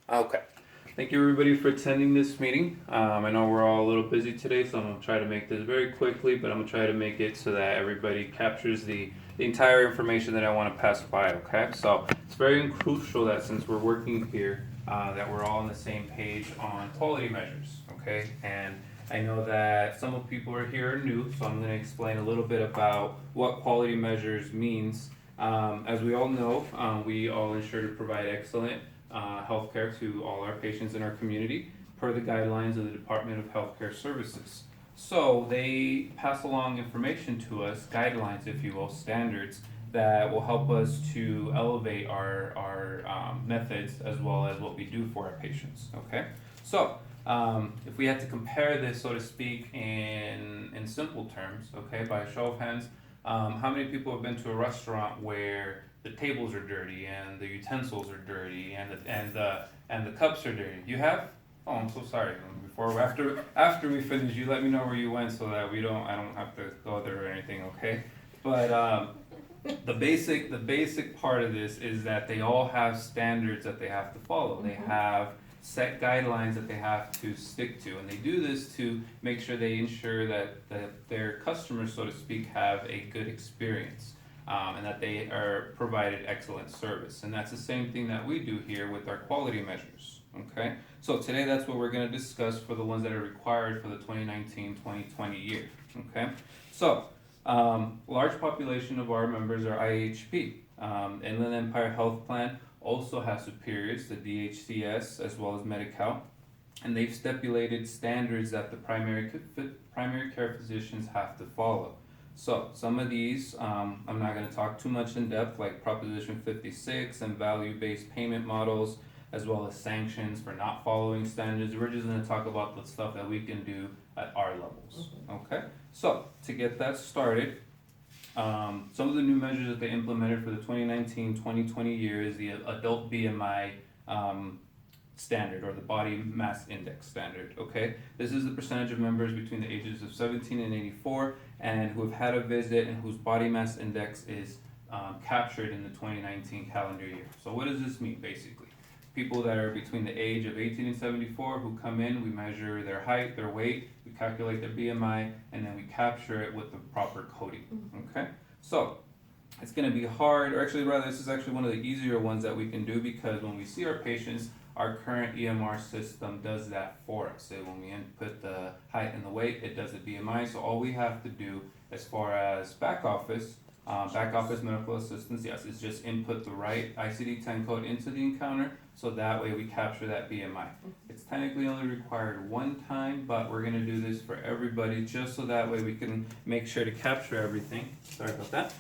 Okay. Thank you everybody for attending this meeting. I know we're all a little busy today, so I'm gonna try to make this very quickly, but I'm gonna try to make it so that everybody captures the entire information that I want to pass by, okay? So it's very crucial that since we're working here, that we're all on the same page on quality measures, okay? And I know that some of the people are here are new, so I'm gonna explain a little bit about what quality measures means. As we all know, we all ensure to provide excellent healthcare to all our patients in our community per the guidelines of the Department of Healthcare Services. So they pass along information to us, guidelines, if you will, standards that will help us to elevate our methods as well as what we do for our patients. Okay, so if we had to compare this, so to speak, in simple terms, okay, by a show of hands, how many people have been to a restaurant where the tables are dirty and the utensils are dirty and the cups are dirty? You have? Oh, I'm so sorry. Before after we finish, you let me know where you went so that I don't have to go there or anything. Okay, but the basic part of this is that they all have standards that they have to follow. They have set guidelines that they have to stick to, and they do this to make sure they ensure that their customers, so to speak, have a good experience. And that they are provided excellent service. And that's the same thing that we do here with our quality measures. Okay, so today that's what we're going to discuss for the ones that are required for the 2019-2020 year. Okay, so large population of our members are IHP. Inland Empire Health Plan also has superiors, the DHCS as well as Medi-Cal, and they've stipulated standards that the primary care physicians have to follow. So some of these, I'm not going to talk too much in depth, like Proposition 56 and value-based payment models, as well as sanctions for not following standards. We're just going to talk about the stuff that we can do at our levels. Okay. So to get that started, some of the new measures that they implemented for the 2019-2020 year is the adult BMI standard, or the body mass index standard. Okay, this is the percentage of members between the ages of 17 and 84 and who have had a visit and whose body mass index is captured in the 2019 calendar year. So what does this mean basically? People that are between the age of 18 and 74 who come in, we measure their height, their weight, we calculate their BMI, and then we capture it with the proper coding. Okay, so it's going to be hard, or actually rather this is actually one of the easier ones that we can do, because when we see our patients, our current EMR system does that for us. So when we input the height and the weight, it does the BMI. So all we have to do as far as back office medical assistance, yes, is just input the right ICD-10 code into the encounter, so that way we capture that BMI. It's technically only required one time, but we're gonna do this for everybody just so that way we can make sure to capture everything. Sorry about that.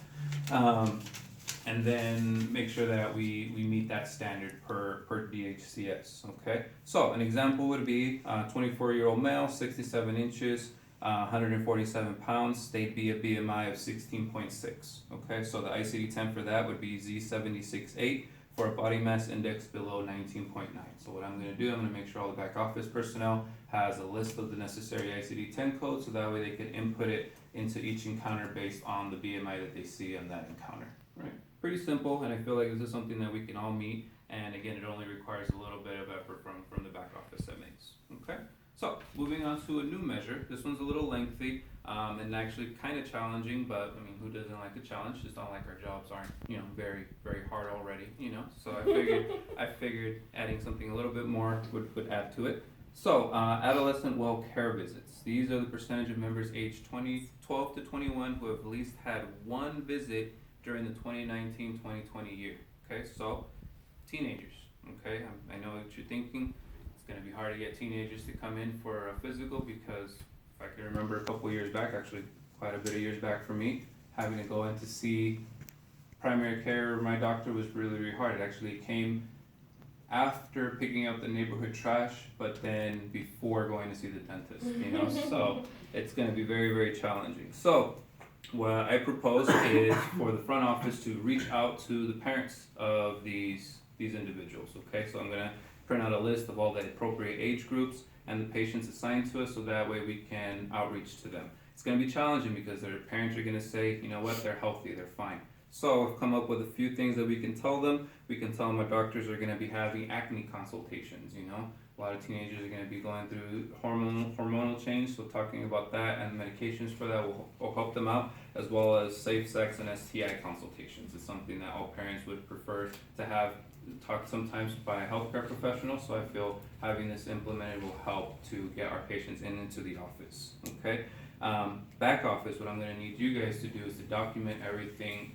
And then make sure that we meet that standard per DHCS, okay? So an example would be 24-year-old male, 67 inches, 147 pounds, state B a BMI of 16.6, okay? So the ICD-10 for that would be Z76.8 for a body mass index below 19.9. So what I'm gonna do, I'm gonna make sure all the back office personnel has a list of the necessary ICD-10 codes, so that way they can input it into each encounter based on the BMI that they see on that encounter, right? Pretty simple, and I feel like this is something that we can all meet, and again, it only requires a little bit of effort from the back office admins. Okay, so moving on to a new measure. This one's a little lengthy and actually kind of challenging, but I mean, who doesn't like a challenge? Just not like our jobs aren't, very hard already, So I figured adding something a little bit more would add to it. So adolescent well care visits. These are the percentage of members aged 12 to 21 who have at least had one visit during the 2019-2020 year. Okay, so teenagers. Okay, I know what you're thinking. It's going to be hard to get teenagers to come in for a physical, because if I can remember a couple years back, actually quite a bit of years back for me, having to go in to see primary care, my doctor, was really hard. It actually came after picking up the neighborhood trash, but then before going to see the dentist. So it's going to be very challenging. So what I propose is for the front office to reach out to the parents of these individuals. Okay, so I'm going to print out a list of all the appropriate age groups and the patients assigned to us, so that way we can outreach to them. It's going to be challenging because their parents are going to say, you know what, they're healthy, they're fine. So I've come up with a few things that we can tell them. We can tell them our doctors are going to be having acne consultations, you know. A lot of teenagers are going to be going through hormonal change, so talking about that and medications for that will help them out, as well as safe sex and STI consultations. It's something that all parents would prefer to have talked sometimes by a healthcare professional, so I feel having this implemented will help to get our patients into the office, okay? Back office, what I'm going to need you guys to do is to document everything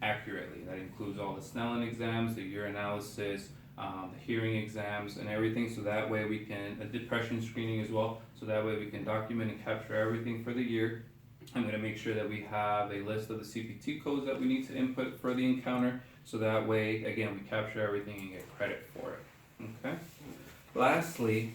accurately. That includes all the Snellen exams, the urinalysis, the hearing exams and everything, so that way we can, a depression screening as well, so that way we can document and capture everything for the year. I'm going to make sure that we have a list of the CPT codes that we need to input for the encounter, so that way, again, we capture everything and get credit for it, okay? Lastly,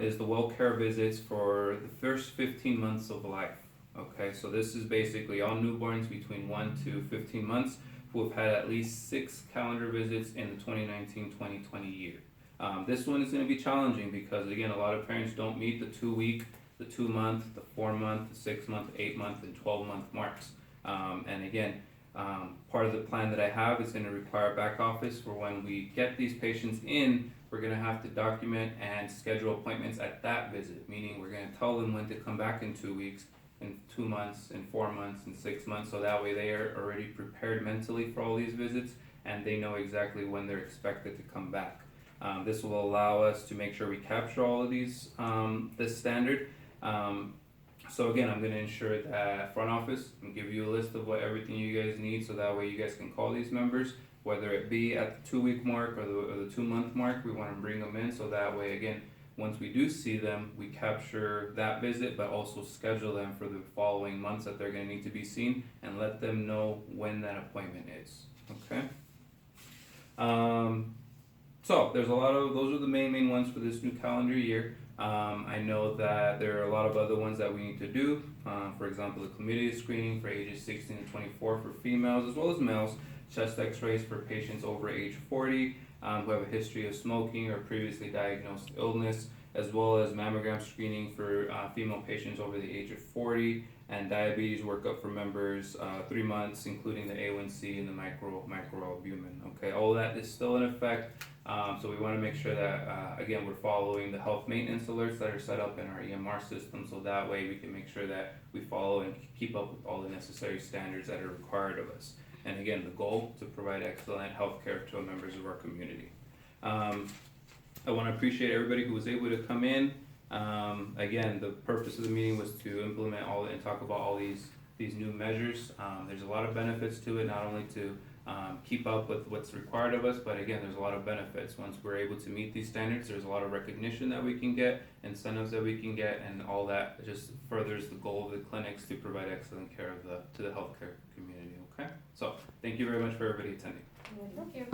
is the well care visits for the first 15 months of life. Okay, so this is basically all newborns between 1 to 15 months who have had at least 6 calendar visits in the 2019-2020 year. This one is going to be challenging because, again, a lot of parents don't meet the 2-week, the 2-month, the 4-month, the 6-month, 8-month, and 12-month marks. And again, part of the plan that I have is going to require back office for when we get these patients in. We're going to have to document and schedule appointments at that visit, meaning we're going to tell them when to come back in 2 weeks, in 2 months, in 4 months, in 6 months, so that way they are already prepared mentally for all these visits and they know exactly when they're expected to come back. This will allow us to make sure we capture all of these, this standard. So again, I'm going to ensure that front office and give you a list of what everything you guys need, so that way you guys can call these members, whether it be at the 2-week mark or the 2-month mark. We want to bring them in, so that way, again, once we do see them, we capture that visit, but also schedule them for the following months that they're going to need to be seen, and let them know when that appointment is. Okay. So there's a lot of, those are the main ones for this new calendar year. I know that there are a lot of other ones that we need to do. For example, the chlamydia screening for ages 16 to 24 for females as well as males, chest x-rays for patients over age 40 who have a history of smoking or previously diagnosed illness, as well as mammogram screening for female patients over the age of 40, and diabetes workup for members 3 months, including the A1C and the microalbumin. Okay, all of that is still in effect. So we want to make sure that, again, we're following the health maintenance alerts that are set up in our EMR system, so that way we can make sure that we follow and keep up with all the necessary standards that are required of us. And again, the goal to provide excellent health care to our members of our community. I want to appreciate everybody who was able to come in. Again, the purpose of the meeting was to implement all and talk about all these new measures. There's a lot of benefits to it, not only to keep up with what's required of us, but again, there's a lot of benefits. Once we're able to meet these standards, there's a lot of recognition that we can get, incentives that we can get, and all that just furthers the goal of the clinics to provide excellent care to the healthcare community. Okay, so thank you very much for everybody attending. Thank you.